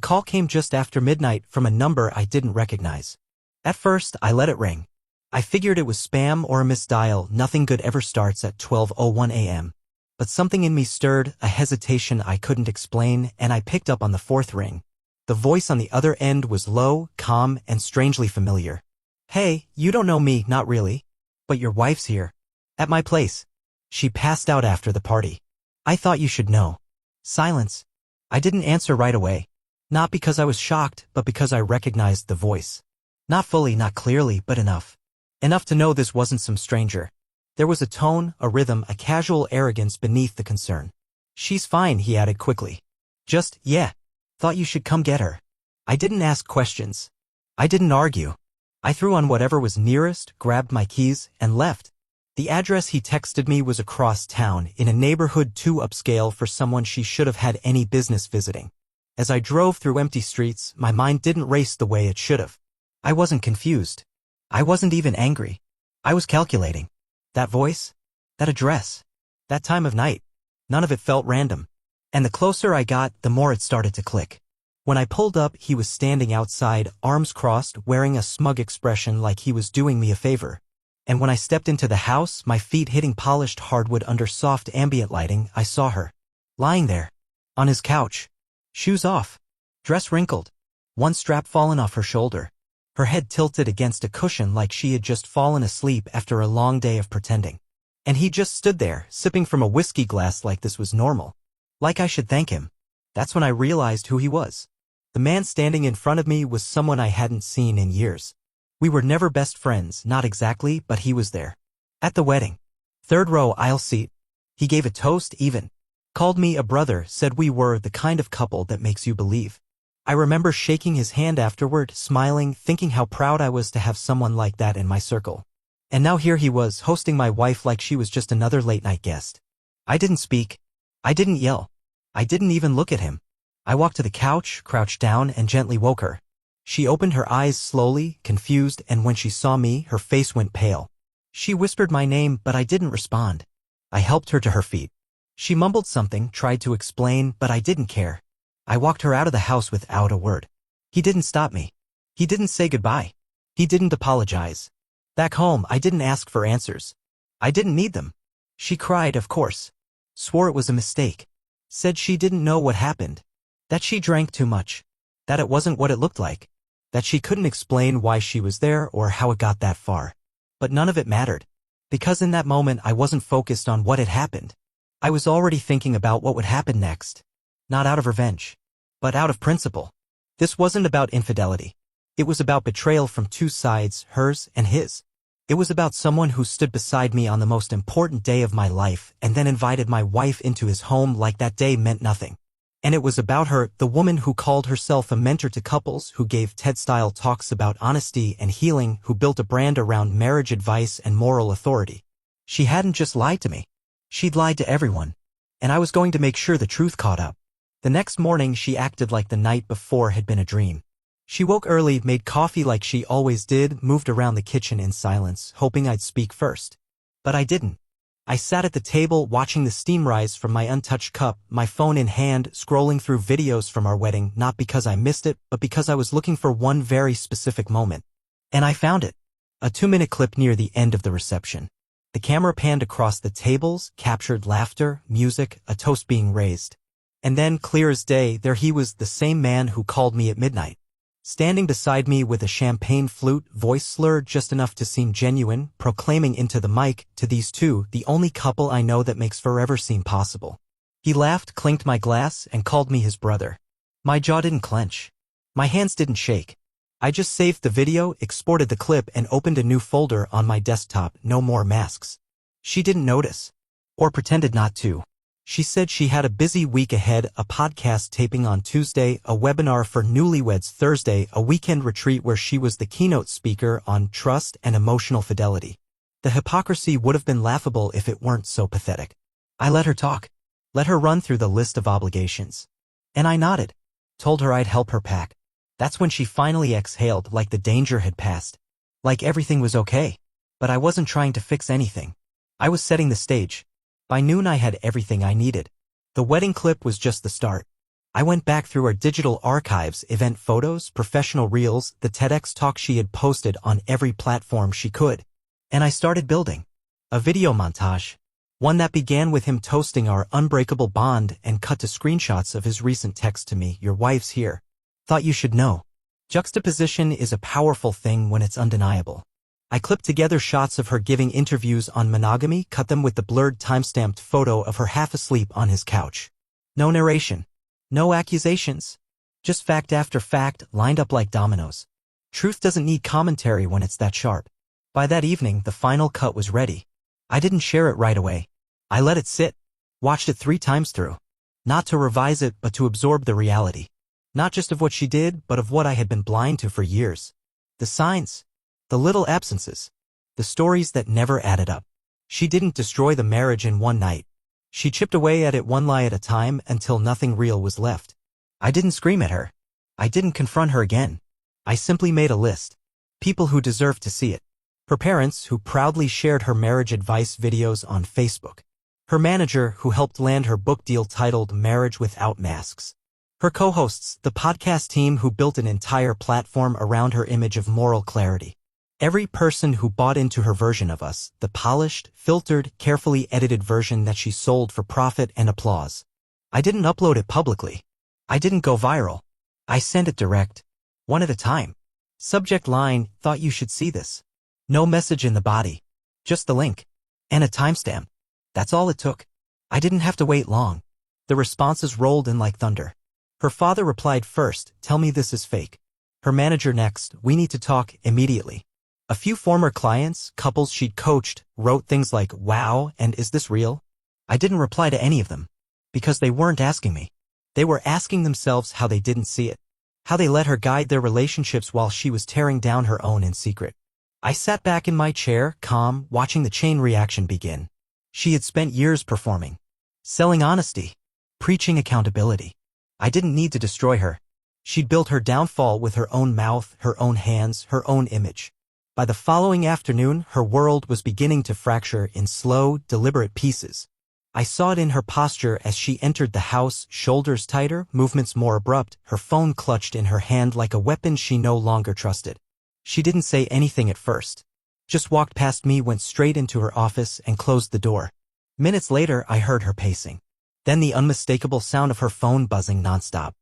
call came just after midnight from a number I didn't recognize. At first, I let it ring. I figured it was spam or a misdial. Nothing good ever starts at 12:01 a.m. But something in me stirred, a hesitation I couldn't explain, and I picked up on the fourth ring. The voice on the other end was low, calm, and strangely familiar. "Hey, you don't know me, not really. But your wife's here. At my place. She passed out after the party. I thought you should know." Silence. I didn't answer right away. Not because I was shocked, but because I recognized the voice. Not fully, not clearly, but enough. Enough to know this wasn't some stranger. There was a tone, a rhythm, a casual arrogance beneath the concern. "She's fine," he added quickly. "Just, yeah. Thought you should come get her." I didn't ask questions. I didn't argue. I threw on whatever was nearest, grabbed my keys, and left. The address he texted me was across town, in a neighborhood too upscale for someone she should have had any business visiting. As I drove through empty streets, my mind didn't race the way it should have. I wasn't confused. I wasn't even angry. I was calculating. That voice? That address? That time of night? None of it felt random. And the closer I got, the more it started to click. When I pulled up, he was standing outside, arms crossed, wearing a smug expression like he was doing me a favor. And when I stepped into the house, my feet hitting polished hardwood under soft ambient lighting, I saw her. Lying there. On his couch. Shoes off. Dress wrinkled. One strap fallen off her shoulder. Her head tilted against a cushion like she had just fallen asleep after a long day of pretending. And he just stood there, sipping from a whiskey glass like this was normal. Like I should thank him. That's when I realized who he was. The man standing in front of me was someone I hadn't seen in years. We were never best friends, not exactly, but he was there. At the wedding. Third row aisle seat. He gave a toast even. Called me a brother, said we were the kind of couple that makes you believe. I remember shaking his hand afterward, smiling, thinking how proud I was to have someone like that in my circle. And now here he was, hosting my wife like she was just another late-night guest. I didn't speak. I didn't yell. I didn't even look at him. I walked to the couch, crouched down, and gently woke her. She opened her eyes slowly, confused, and when she saw me, her face went pale. She whispered my name, but I didn't respond. I helped her to her feet. She mumbled something, tried to explain, but I didn't care. I walked her out of the house without a word. He didn't stop me. He didn't say goodbye. He didn't apologize. Back home, I didn't ask for answers. I didn't need them. She cried, of course. Swore it was a mistake. Said she didn't know what happened. That she drank too much. That it wasn't what it looked like. That she couldn't explain why she was there or how it got that far. But none of it mattered. Because in that moment I wasn't focused on what had happened. I was already thinking about what would happen next. Not out of revenge. But out of principle. This wasn't about infidelity. It was about betrayal from two sides, hers and his. It was about someone who stood beside me on the most important day of my life and then invited my wife into his home like that day meant nothing. And it was about her, the woman who called herself a mentor to couples, who gave TED-style talks about honesty and healing, who built a brand around marriage advice and moral authority. She hadn't just lied to me. She'd lied to everyone. And I was going to make sure the truth caught up. The next morning she acted like the night before had been a dream. She woke early, made coffee like she always did, moved around the kitchen in silence, hoping I'd speak first. But I didn't. I sat at the table watching the steam rise from my untouched cup, my phone in hand, scrolling through videos from our wedding, not because I missed it, but because I was looking for one very specific moment. And I found it. A 2-minute clip near the end of the reception. The camera panned across the tables, captured laughter, music, a toast being raised. And then, clear as day, there he was, the same man who called me at midnight. Standing beside me with a champagne flute, voice slurred just enough to seem genuine, proclaiming into the mic, "To these two, the only couple I know that makes forever seem possible." He laughed, clinked my glass, and called me his brother. My jaw didn't clench. My hands didn't shake. I just saved the video, exported the clip, and opened a new folder on my desktop. No more masks. She didn't notice. Or pretended not to. She said she had a busy week ahead, a podcast taping on Tuesday, a webinar for newlyweds Thursday, a weekend retreat where she was the keynote speaker on trust and emotional fidelity. The hypocrisy would have been laughable if it weren't so pathetic. I let her talk. Let her run through the list of obligations. And I nodded. Told her I'd help her pack. That's when she finally exhaled, like the danger had passed. Like everything was okay. But I wasn't trying to fix anything. I was setting the stage. By noon I had everything I needed. The wedding clip was just the start. I went back through our digital archives, event photos, professional reels, the TEDx talk she had posted on every platform she could. And I started building a video montage. One that began with him toasting our unbreakable bond and cut to screenshots of his recent text to me, "Your wife's here. Thought you should know." Juxtaposition is a powerful thing when it's undeniable. I clipped together shots of her giving interviews on monogamy, cut them with the blurred time-stamped photo of her half asleep on his couch. No narration. No accusations. Just fact after fact, lined up like dominoes. Truth doesn't need commentary when it's that sharp. By that evening, the final cut was ready. I didn't share it right away. I let it sit. Watched it 3 times through. Not to revise it, but to absorb the reality. Not just of what she did, but of what I had been blind to for years. The signs. The little absences. The stories that never added up. She didn't destroy the marriage in one night. She chipped away at it one lie at a time until nothing real was left. I didn't scream at her. I didn't confront her again. I simply made a list. People who deserved to see it. Her parents, who proudly shared her marriage advice videos on Facebook. Her manager, who helped land her book deal titled Marriage Without Masks. Her co-hosts, the podcast team who built an entire platform around her image of moral clarity. Every person who bought into her version of us, the polished, filtered, carefully edited version that she sold for profit and applause. I didn't upload it publicly. I didn't go viral. I sent it direct. One at a time. Subject line, "Thought you should see this." No message in the body. Just the link. And a timestamp. That's all it took. I didn't have to wait long. The responses rolled in like thunder. Her father replied first, "Tell me this is fake." Her manager next, "We need to talk immediately." A few former clients, couples she'd coached, wrote things like, "Wow, and is this real?" I didn't reply to any of them. Because they weren't asking me. They were asking themselves how they didn't see it. How they let her guide their relationships while she was tearing down her own in secret. I sat back in my chair, calm, watching the chain reaction begin. She had spent years performing. Selling honesty. Preaching accountability. I didn't need to destroy her. She'd built her downfall with her own mouth, her own hands, her own image. By the following afternoon, her world was beginning to fracture in slow, deliberate pieces. I saw it in her posture as she entered the house, shoulders tighter, movements more abrupt, her phone clutched in her hand like a weapon she no longer trusted. She didn't say anything at first. Just walked past me, went straight into her office, and closed the door. Minutes later, I heard her pacing. Then the unmistakable sound of her phone buzzing nonstop.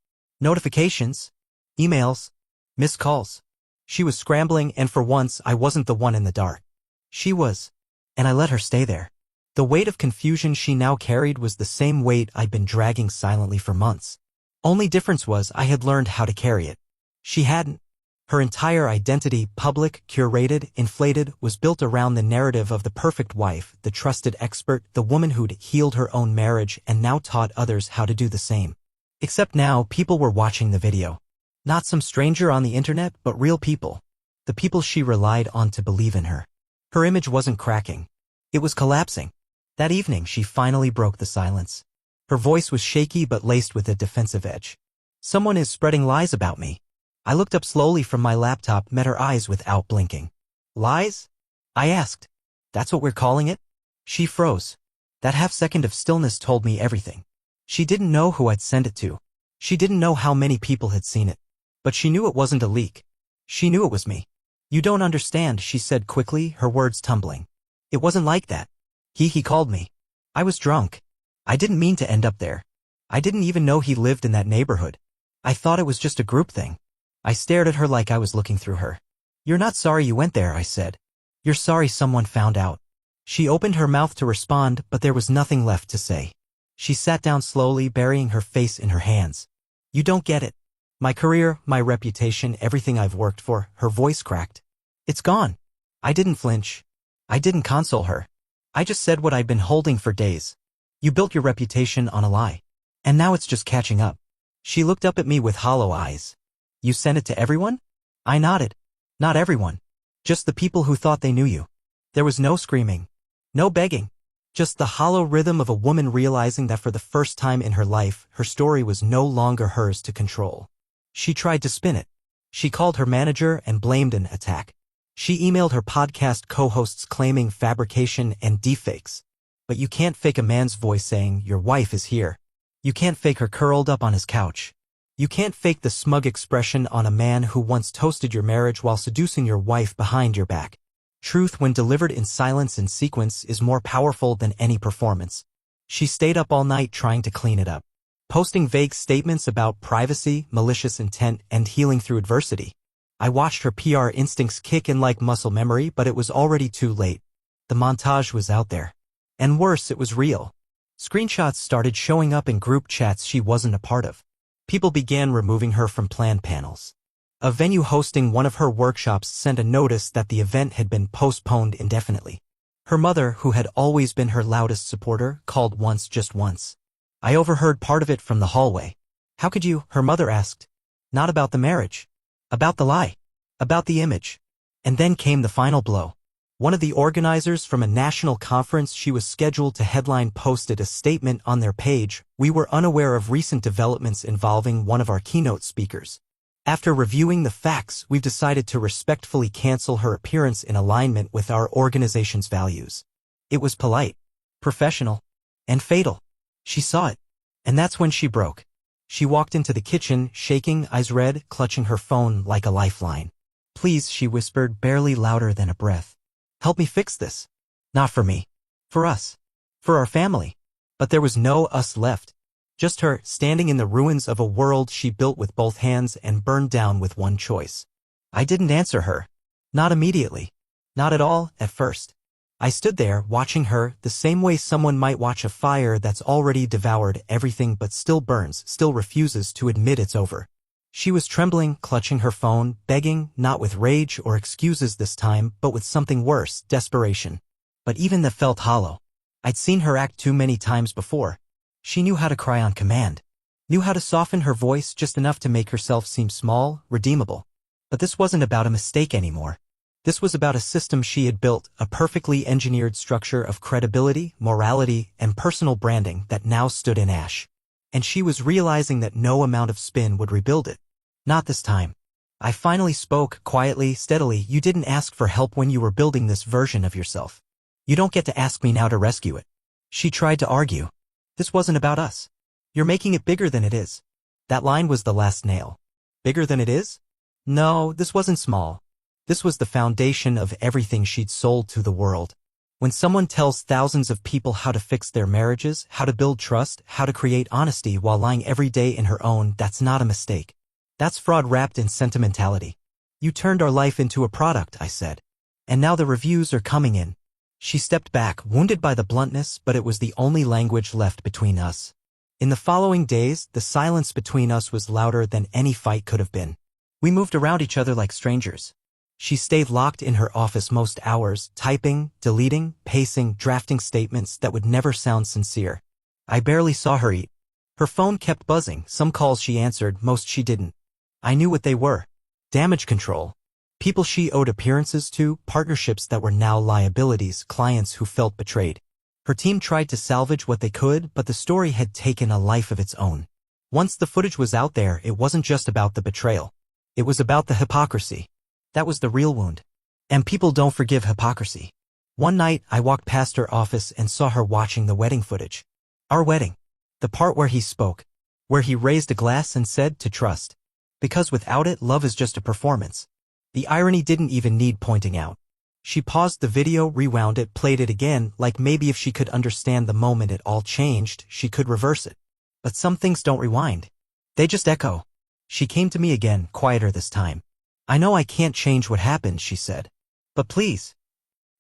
Notifications. Emails. Missed calls. She was scrambling, and for once, I wasn't the one in the dark. She was. And I let her stay there. The weight of confusion she now carried was the same weight I'd been dragging silently for months. Only difference was I had learned how to carry it. She hadn't. Her entire identity, public, curated, inflated, was built around the narrative of the perfect wife, the trusted expert, the woman who'd healed her own marriage and now taught others how to do the same. Except now, people were watching the video. Not some stranger on the internet, but real people. The people she relied on to believe in her. Her image wasn't cracking. It was collapsing. That evening, she finally broke the silence. Her voice was shaky but laced with a defensive edge. "Someone is spreading lies about me." I looked up slowly from my laptop, met her eyes without blinking. "Lies?" I asked. "That's what we're calling it?" She froze. That half-second of stillness told me everything. She didn't know who I'd sent it to. She didn't know how many people had seen it. But she knew it wasn't a leak. She knew it was me. "You don't understand," she said quickly, her words tumbling. "It wasn't like that. He called me. I was drunk. I didn't mean to end up there. I didn't even know he lived in that neighborhood. I thought it was just a group thing." I stared at her like I was looking through her. "You're not sorry you went there," I said. "You're sorry someone found out." She opened her mouth to respond, but there was nothing left to say. She sat down slowly, burying her face in her hands. "You don't get it. My career, my reputation, everything I've worked for," her voice cracked. "It's gone." I didn't flinch. I didn't console her. I just said what I'd been holding for days. "You built your reputation on a lie. And now it's just catching up." She looked up at me with hollow eyes. "You sent it to everyone?" I nodded. "Not everyone. Just the people who thought they knew you." There was no screaming. No begging. Just the hollow rhythm of a woman realizing that for the first time in her life, her story was no longer hers to control. She tried to spin it. She called her manager and blamed an attack. She emailed her podcast co-hosts claiming fabrication and deepfakes. But you can't fake a man's voice saying, "Your wife is here." You can't fake her curled up on his couch. You can't fake the smug expression on a man who once toasted your marriage while seducing your wife behind your back. Truth, when delivered in silence and sequence, is more powerful than any performance. She stayed up all night trying to clean it up, posting vague statements about privacy, malicious intent, and healing through adversity. I watched her PR instincts kick in like muscle memory, but it was already too late. The montage was out there. And worse, it was real. Screenshots started showing up in group chats she wasn't a part of. People began removing her from planned panels. A venue hosting one of her workshops sent a notice that the event had been postponed indefinitely. Her mother, who had always been her loudest supporter, called once, just once. I overheard part of it from the hallway. How could you? Her mother asked. Not about the marriage. About the lie. About the image. And then came the final blow. One of the organizers from a national conference she was scheduled to headline posted a statement on their page. We were unaware of recent developments involving one of our keynote speakers. After reviewing the facts, we've decided to respectfully cancel her appearance in alignment with our organization's values. It was polite, professional, and fatal. She saw it. And that's when she broke. She walked into the kitchen, shaking, eyes red, clutching her phone like a lifeline. Please, she whispered, barely louder than a breath. Help me fix this. Not for me. For us. For our family. But there was no us left. Just her, standing in the ruins of a world she built with both hands and burned down with one choice. I didn't answer her. Not immediately. Not at all, at first. I stood there, watching her, the same way someone might watch a fire that's already devoured everything but still burns, still refuses to admit it's over. She was trembling, clutching her phone, begging, not with rage or excuses this time, but with something worse, desperation. But even that felt hollow. I'd seen her act too many times before. She knew how to cry on command. Knew how to soften her voice just enough to make herself seem small, redeemable. But this wasn't about a mistake anymore. This was about a system she had built, a perfectly engineered structure of credibility, morality, and personal branding that now stood in ash. And she was realizing that no amount of spin would rebuild it. Not this time. I finally spoke, quietly, steadily. You didn't ask for help when you were building this version of yourself. You don't get to ask me now to rescue it. She tried to argue. This wasn't about us. You're making it bigger than it is. That line was the last nail. Bigger than it is? No, this wasn't small. This was the foundation of everything she'd sold to the world. When someone tells thousands of people how to fix their marriages, how to build trust, how to create honesty while lying every day in her own, that's not a mistake. That's fraud wrapped in sentimentality. You turned our life into a product, I said. And now the reviews are coming in. She stepped back, wounded by the bluntness, but it was the only language left between us. In the following days, the silence between us was louder than any fight could have been. We moved around each other like strangers. She stayed locked in her office most hours, typing, deleting, pacing, drafting statements that would never sound sincere. I barely saw her eat. Her phone kept buzzing, some calls she answered, most she didn't. I knew what they were. Damage control. People she owed appearances to, partnerships that were now liabilities, clients who felt betrayed. Her team tried to salvage what they could, but the story had taken a life of its own. Once the footage was out there, it wasn't just about the betrayal. It was about the hypocrisy. That was the real wound. And people don't forgive hypocrisy. One night, I walked past her office and saw her watching the wedding footage. Our wedding. The part where he spoke. Where he raised a glass and said to trust. Because without it, love is just a performance. The irony didn't even need pointing out. She paused the video, rewound it, played it again, like maybe if she could understand the moment it all changed, she could reverse it. But some things don't rewind. They just echo. She came to me again, quieter this time. I know I can't change what happened, she said. But please.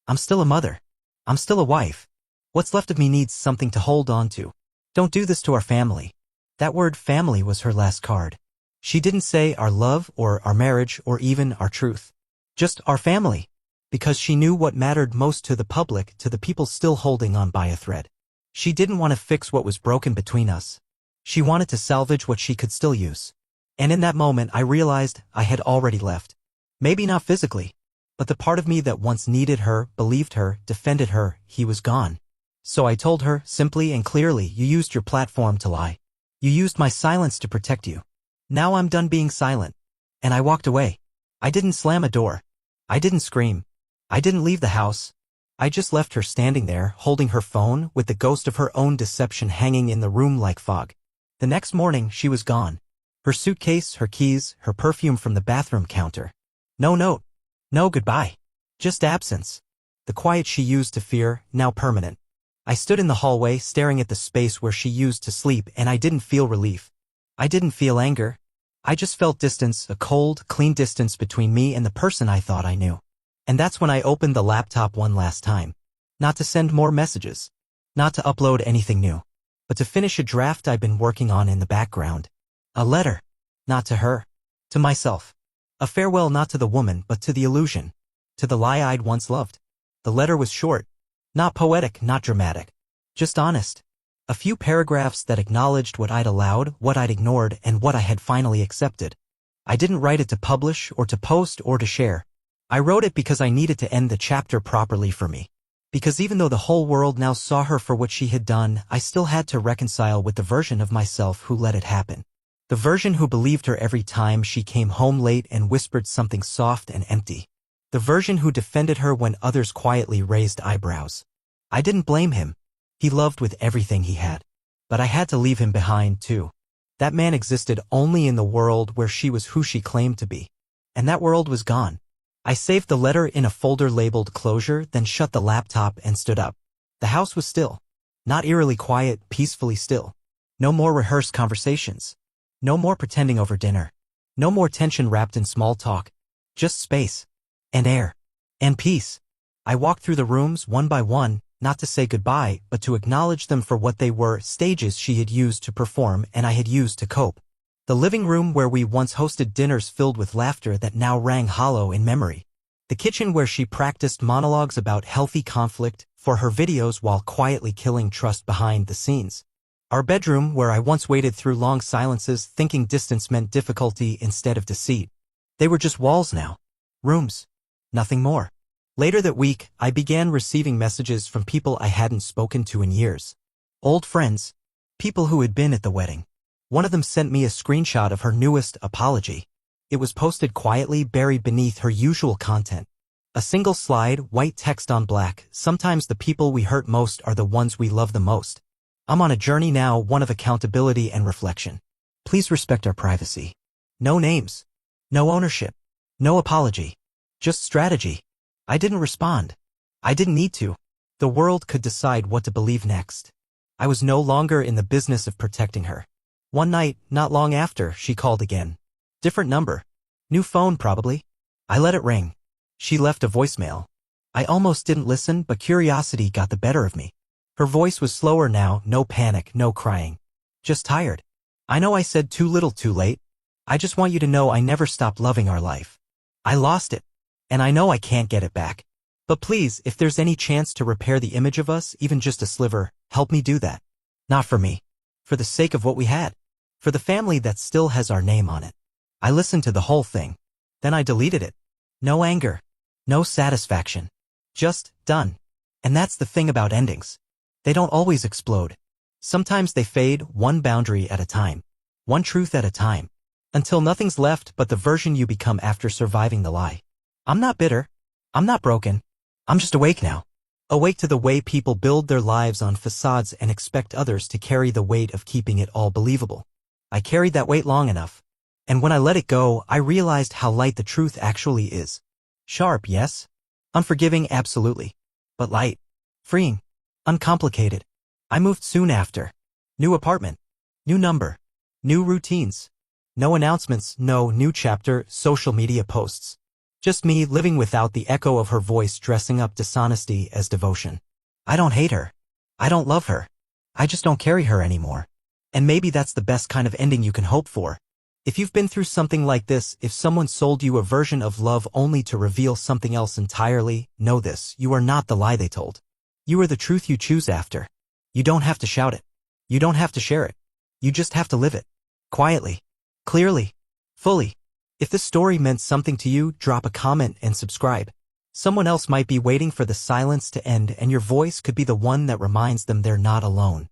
I'm still a mother. I'm still a wife. What's left of me needs something to hold on to. Don't do this to our family. That word family was her last card. She didn't say our love or our marriage or even our truth. Just our family. Because she knew what mattered most to the public, to the people still holding on by a thread. She didn't want to fix what was broken between us. She wanted to salvage what she could still use. And in that moment I realized I had already left. Maybe not physically, but the part of me that once needed her, believed her, defended her, he was gone. So I told her, simply and clearly, you used your platform to lie. You used my silence to protect you. Now I'm done being silent. And I walked away. I didn't slam a door. I didn't scream. I didn't leave the house. I just left her standing there, holding her phone, with the ghost of her own deception hanging in the room like fog. The next morning, she was gone. Her suitcase, her keys, her perfume from the bathroom counter. No note. No goodbye. Just absence. The quiet she used to fear, now permanent. I stood in the hallway, staring at the space where she used to sleep, and I didn't feel relief. I didn't feel anger. I just felt distance, a cold, clean distance between me and the person I thought I knew. And that's when I opened the laptop one last time. Not to send more messages. Not to upload anything new. But to finish a draft I'd been working on in the background. A letter. Not to her. To myself. A farewell not to the woman, but to the illusion. To the lie I'd once loved. The letter was short. Not poetic, not dramatic. Just honest. A few paragraphs that acknowledged what I'd allowed, what I'd ignored, and what I had finally accepted. I didn't write it to publish, or to post, or to share. I wrote it because I needed to end the chapter properly for me. Because even though the whole world now saw her for what she had done, I still had to reconcile with the version of myself who let it happen. The version who believed her every time she came home late and whispered something soft and empty. The version who defended her when others quietly raised eyebrows. I didn't blame him. He loved with everything he had. But I had to leave him behind, too. That man existed only in the world where she was who she claimed to be. And that world was gone. I saved the letter in a folder labeled closure, then shut the laptop and stood up. The house was still. Not eerily quiet, peacefully still. No more rehearsed conversations. No more pretending over dinner. No more tension wrapped in small talk. Just space. And air. And peace. I walked through the rooms one by one, not to say goodbye, but to acknowledge them for what they were, stages she had used to perform and I had used to cope. The living room where we once hosted dinners filled with laughter that now rang hollow in memory. The kitchen where she practiced monologues about healthy conflict for her videos while quietly killing trust behind the scenes. Our bedroom where I once waited through long silences thinking distance meant difficulty instead of deceit. They were just walls now. Rooms. Nothing more. Later that week, I began receiving messages from people I hadn't spoken to in years. Old friends. People who had been at the wedding. One of them sent me a screenshot of her newest apology. It was posted quietly, buried beneath her usual content. A single slide, white text on black. Sometimes the people we hurt most are the ones we love the most. I'm on a journey now, one of accountability and reflection. Please respect our privacy. No names. No ownership. No apology. Just strategy. I didn't respond. I didn't need to. The world could decide what to believe next. I was no longer in the business of protecting her. One night, not long after, she called again. Different number. New phone, probably. I let it ring. She left a voicemail. I almost didn't listen, but curiosity got the better of me. Her voice was slower now, no panic, no crying. Just tired. I know I said too little too late. I just want you to know I never stopped loving our life. I lost it. And I know I can't get it back. But please, if there's any chance to repair the image of us, even just a sliver, help me do that. Not for me. For the sake of what we had. For the family that still has our name on it. I listened to the whole thing. Then I deleted it. No anger. No satisfaction. Just, done. And that's the thing about endings. They don't always explode. Sometimes they fade, one boundary at a time. One truth at a time. Until nothing's left but the version you become after surviving the lie. I'm not bitter. I'm not broken. I'm just awake now. Awake to the way people build their lives on facades and expect others to carry the weight of keeping it all believable. I carried that weight long enough. And when I let it go, I realized how light the truth actually is. Sharp, yes. Unforgiving, absolutely. But light. Freeing. Uncomplicated. I moved soon after. New apartment. New number. New routines. No announcements, no new chapter, social media posts. Just me living without the echo of her voice dressing up dishonesty as devotion. I don't hate her. I don't love her. I just don't carry her anymore. And maybe that's the best kind of ending you can hope for. If you've been through something like this, if someone sold you a version of love only to reveal something else entirely, know this, you are not the lie they told. You are the truth you choose after. You don't have to shout it. You don't have to share it. You just have to live it. Quietly. Clearly. Fully. If this story meant something to you, drop a comment and subscribe. Someone else might be waiting for the silence to end and your voice could be the one that reminds them they're not alone.